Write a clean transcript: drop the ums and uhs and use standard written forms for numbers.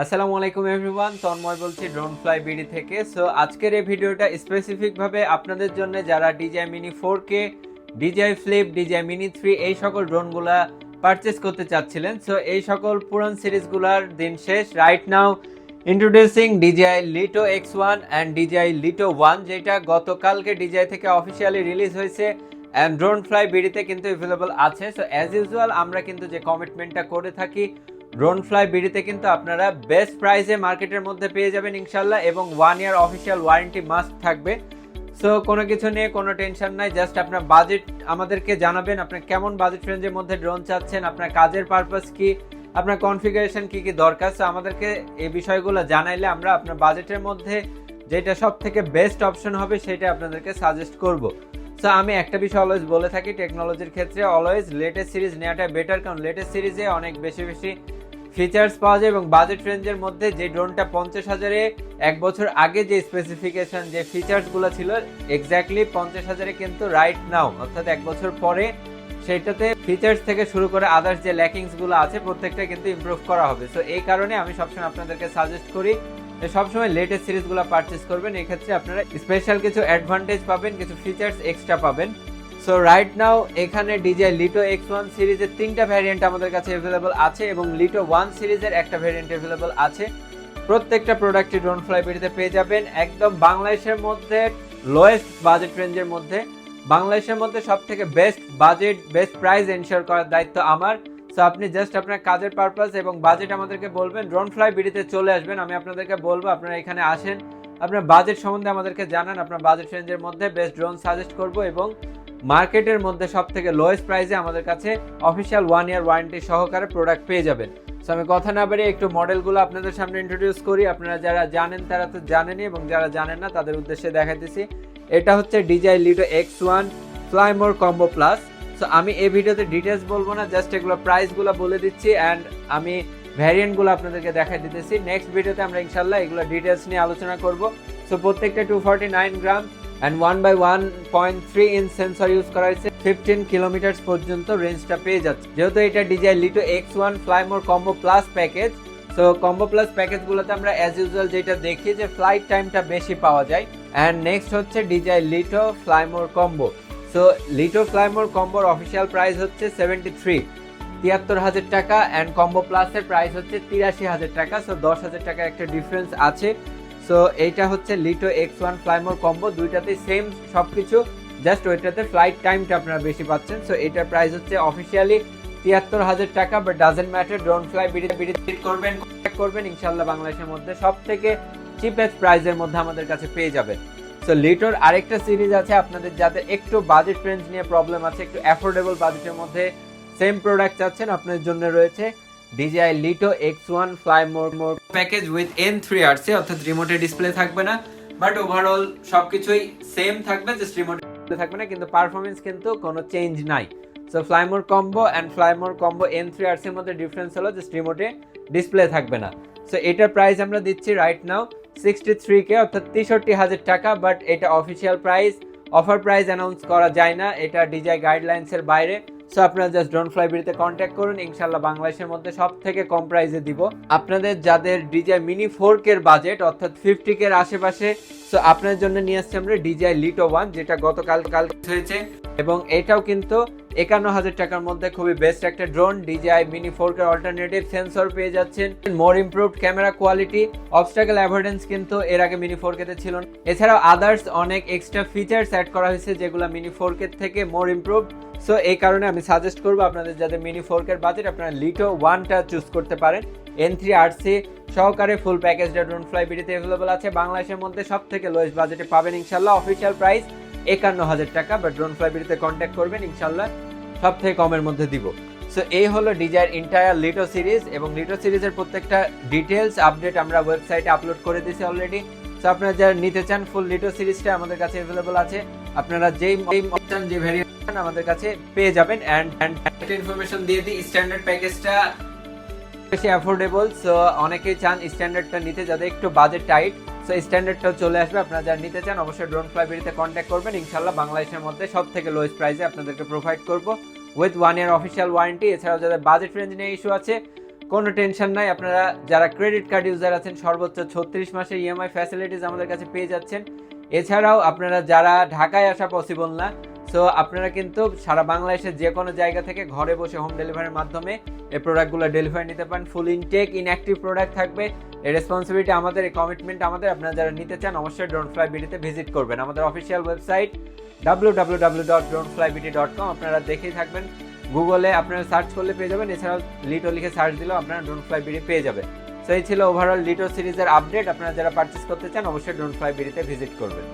আসসালামু আলাইকুম এভরিওয়ান, তন্ময় বলছি ড্রোন ফ্লাই বিডি থেকে। সো আজকের এই ভিডিওটা স্পেসিফিকভাবে আপনাদের জন্য যারা DJI mini 4K, DJI flip, DJI mini 3 এই সকল ড্রোনগুলা পারচেস করতে চাচ্ছিলেন। সো এই সকল পুরান সিরিজগুলার দিন শেষ। Right now introducing DJI Lito X1 and DJI লিটো 1, যেটা গতকালকে DJI থেকে অফিসিয়ালি রিলিজ হয়েছে অ্যান্ড ড্রোন ফ্লাই বিডিতে কিন্তু অ্যাভেলেবল আছে। সো অ্যাজ ইউজুয়াল আমরা কিন্তু যে কমিটমেন্টটা করে থাকি, ড্রোন ফ্লাই বিডিতে কিন্তু আপনারা বেস্ট প্রাইসে মার্কেটের মধ্যে পেয়ে যাবেন ইনশাল্লাহ, এবং 1 ইয়ার অফিসিয়াল ওয়ারেন্টি মাস্ট থাকবে। সো কোনো কিছু নিয়ে কোনো টেনশন নাই, জাস্ট আপনার বাজেট আমাদেরকে জানাবেন, আপনার কেমন বাজেট রেঞ্জের মধ্যে ড্রোন চাচ্ছেন, আপনার কাজের পারপাস কি, আপনার কনফিগারেশন কি কি দরকার। সো আমাদেরকে এই বিষয়গুলো জানাইলে আমরা আপনার বাজেটের মধ্যে যেটা সব থেকে বেস্ট অপশন হবে সেটা আপনাদেরকে সাজেস্ট করব। সো আমি একটা বিষয় অলওয়েজ বলে থাকি, টেকনোলজির ক্ষেত্রে অলওয়েজ লেটেস্ট সিরিজ নেওয়াটাই বেটার, কারণ লেটেস্ট সিরিজে অনেক বেশি ফিচার্স পাওয়া যায় এবং বাজেট রেঞ্জের মধ্যে যে ড্রোনটা 50,000-এ এক বছর আগে যে স্পেসিফিকেশন যে ফিচার্সগুলো ছিল এক্স্যাক্টলি 50,000-এ কিন্তু রাইট নাও অর্থাৎ এক বছর পরে সেটাতে ফিচার্স থেকে শুরু করে আদার্স যে ল্যাকিংসগুলো আছে প্রত্যেকটা কিন্তু ইমপ্রুভ করা হবে। সো এই কারণে আমি সবসময় আপনাদেরকে সাজেস্ট করি যে সবসময় লেটেস্ট সিরিজগুলো পারচেস করবেন, এই ক্ষেত্রে আপনারা স্পেশাল কিছু অ্যাডভান্টেজ পাবেন, কিছু ফিচার্স এক্সট্রা পাবেন। সো রাইট নাও এখানে DJI লিটো X1 সিরিজের 3টা ভ্যারিয়েন্ট আমাদের কাছে অ্যাভেলেবল আছে এবং লিটো 1 সিরিজের একটা ভ্যারিয়েন্ট অ্যাভেলেবল আছে। প্রত্যেকটা প্রোডাক্টই ড্রোন ফ্লাই বিডিতে পেয়ে যাবেন একদম বাংলাদেশের মধ্যে লোয়েস্ট বাজেট রেঞ্জের মধ্যে। বাংলাদেশের মধ্যে সব থেকে best budget, best price ensure করার দায়িত্ব আমার। সো আপনি জাস্ট আপনার কাজের পারপাস এবং বাজেট আমাদেরকে বলবেন, ড্রোন ফ্লাই বিডিতে চলে আসবেন, আমি আপনাদেরকে বলবো আপনারা এখানে আসেন, আপনার বাজেট সম্বন্ধে আমাদেরকে জানান, আপনার বাজেট রেঞ্জের মধ্যে বেস্ট ড্রোন সাজেস্ট করব এবং মার্কেটের মধ্যে সব থেকে লোয়েস্ট প্রাইসে আমাদের কাছে অফিসিয়াল 1 ইয়ার ওয়ারেন্টি সহকারে প্রোডাক্ট পেয়ে যাবেন। সো আমি কথা না বাড়িয়ে একটু মডেলগুলো আপনাদের সামনে ইন্ট্রোডিউস করি। আপনারা যারা জানেন তারা তো জানেনই এবং যারা জানেন না তাদের উদ্দেশ্যে দেখাইতেছি। এটা হচ্ছে DJI Lito X1 fly more combo plus. So আমি এই ভিডিওতে ডিটেলস বলবো না, জাস্ট এগুলো প্রাইসগুলো বলে দিচ্ছি অ্যান্ড আমি ভ্যারিয়েন্টগুলো আপনাদেরকে দেখাই দিতেছি। নেক্সট ভিডিওতে আমরা ইনশাল্লাহ এগুলো ডিটেলস নিয়ে আলোচনা করব। সো প্রত্যেকটা 249 গ্রাম and 1/1.3 ইঞ্চ সেন্সর ইউজ করা হয়েছে, 15 কিলোমিটার পর্যন্ত রেঞ্জটা পেয়ে যাচ্ছে। যেহেতু এটা DJI Lito X1 fly more combo plus package, so combo plus প্যাকেজগুলোতে আমরা অ্যাজ ইউজুয়াল যেটা দেখি যে ফ্লাইট টাইমটা বেশি পাওয়া যায়। অ্যান্ড নেক্সট হচ্ছে DJI লিটো fly more combo. So লিটো fly মোর কম্বোর অফিসিয়াল প্রাইস হচ্ছে 73,000 টাকা অ্যান্ড কম্বো প্লাসের প্রাইস হচ্ছে 83,000 টাকা। সো 10,000 টাকা একটা ডিফারেন্স আছে। সো এইটা হচ্ছে লিটো X1 ফ্লাই মোর কম্বো, দুইটাতে সেম সবকিছু, জাস্ট ওইটাতে ফ্লাইট টাইমটা আপনারা বেশি পাচ্ছেন। সো এটার প্রাইস হচ্ছে অফিসিয়ালি 73,000 টাকা, but doesn't matter, drone fly BD করবেন ইনশাল্লাহ বাংলাদেশের মধ্যে সব থেকে চিপেস্ট প্রাইসের মধ্যে আমাদের কাছে পেয়ে যাবেন। সো লিটোর আরেকটা সিরিজ আছে আপনাদের যাদের একটু বাজেট রেঞ্জ নিয়ে প্রবলেম আছে, একটু অ্যাফোর্ডেবল বাজেটের মধ্যে সেম প্রোডাক্ট চাচ্ছেন, আপনাদের জন্য রয়েছে DJI Lito X1 fly more package with N3RC, অর্থাৎ রিমোটে ডিসপ্লে থাকবে না, বাট ওভারঅল সবকিছুই সেম থাকবে, জাস্ট রিমোটে ডিসপ্লে থাকবে না, কিন্তু পারফরমেন্স কিন্তু কোনো চেঞ্জ নাই। So fly more combo and fly more combo N3RC এর মধ্যে ডিফারেন্স হলো জাস্ট রিমোটে ডিসপ্লে থাকবে না। সো এটার প্রাইস আমরা দিচ্ছি রাইট নাও 63K অর্থাৎ 63,000 টাকা, বাট এটা official price, offer price announce করা যায় না, এটা DJI গাইডলাইন্সের বাইরে। সো আপনারা জাস্ট ড্রোন ফ্লাই বিডিতে কন্ট্যাক্ট করুন, ইনশাল্লাহ বাংলাদেশের মধ্যে সব থেকে কম প্রাইসে দিব আপনাদের যাদের DJI মিনি 4K এর বাজেট অর্থাৎ 50K এর আশেপাশে। সো আপনাদের জন্য নিয়ে আসছি আমরা DJI লিটো 1, যেটা গতকাল হয়েছে এবং এটাও কিন্তু 51,000 টাকার মধ্যে খুবই বেস্ট একটা drone. DJI mini 4K alternative sensor পেয়ে যাচ্ছেন, more improved camera quality, obstacle avoidance কিন্তু এর আগে মিনি 4K তে ছিল না। এছাড়াও আদার্স অনেক এক্সট্রা ফিচার্স অ্যাড করা হয়েছে যেগুলো মিনি 4K থেকে মোর ইমপ্রুভড। সো এই কারণে আমি সাজেস্ট করবো আপনাদের যাদের মিনি 4K এর বাজেট আপনারা লিটো 1টা চুজ করতে পারেন। N3RC সহকারে ফুল প্যাকেজটা ড্রোন ফ্লাই বিডিতে অ্যাভেলেবল আছে, বাংলাদেশের মধ্যে সব থেকে লোয়েস্ট বাজেটে পাবেন ইনশাল্লাহ। অফিসিয়াল প্রাইস 51,000 টাকা, বাট ড্রোন ফ্লাই বিডিতে কন্ট্যাক্ট করবেন ইনশাল্লাহ সব থেকে কমের মধ্যে দিব। সো এই হলো DJI এন্টায়ার লিটো সিরিজ এবং লিটো সিরিজের প্রত্যেকটা ডিটেলস আপডেট আমরা ওয়েবসাইটে আপলোড করে দিয়েছি অলরেডি। সো আপনারা যারা নিতে চান ফুল লিটো সিরিজটা আমাদের কাছে অ্যাভেলেবল আছে, আপনারা যেই অপশন যে ভেরিয়েন্ট আমাদের কাছে পেয়ে যাবেন। অ্যান্ড ইনফরমেশন দিয়ে দিই, স্ট্যান্ডার্ড প্যাকেজটা বেশি অ্যাফোর্ডেবল। সো অনেকেই চান স্ট্যান্ডার্ডটা নিতে, যাদের একটু বাজেট টাইট, সো স্ট্যান্ডার্ডটাও চলে আসবে। আপনারা যারা নিতে চান অবশ্যই ড্রোন ফ্লাই বিডিতে কন্ট্যাক্ট করবেন, ইনশাল্লাহ বাংলাদেশের মধ্যে সব থেকে লোয়েস্ট প্রাইসে আপনাদেরকে প্রোভাইড করব উইথ 1 ইয়ার অফিসিয়াল ওয়ারেন্টি। এছাড়াও যাদের বাজেট রেঞ্জ নিয়ে ইস্যু আছে কোনো টেনশন নাই, আপনারা যারা ক্রেডিট কার্ড ইউজার আছেন সর্বোচ্চ 36 মাসের ইএমআই ফ্যাসিলিটিস আমাদের কাছে পেয়ে যাচ্ছেন। এছাড়াও আপনারা যারা ঢাকায় আসা পসিবল না, সো আপনারা কিন্তু সারা বাংলাদেশের যে কোনো জায়গা থেকে ঘরে বসে হোম ডেলিভারির মাধ্যমে এই প্রোডাক্টগুলো ডেলিভারি নিতে পারেন। ফুল ইনটেক ইনঅ্যাক্টিভ প্রোডাক্ট থাকবে, এই রেসপন্সিবিলিটি আমাদের, এই কমিটমেন্ট আমাদের। আপনারা যারা নিতে চান অবশ্যই ড্রোনফ্লাইবিডিতে ভিজিট করবেন, আমাদের অফিসিয়াল ওয়েবসাইট www.droneflybt.com। আপনারা দেখেই থাকবেন, গুগলে আপনারা সার্চ করলে পেয়ে যাবেন, এছাড়াও লিটো লিখে সার্চ দিলেও আপনারা ড্রোনফ্লাইবিডি পেয়ে যাবেন। সো এই ছিল ওভারঅল লিটো সিরিজের আপডেট। আপনারা যারা পারচেস করতে চান অবশ্যই ড্রোনফ্লাইবিডিতে ভিজিট করবেন।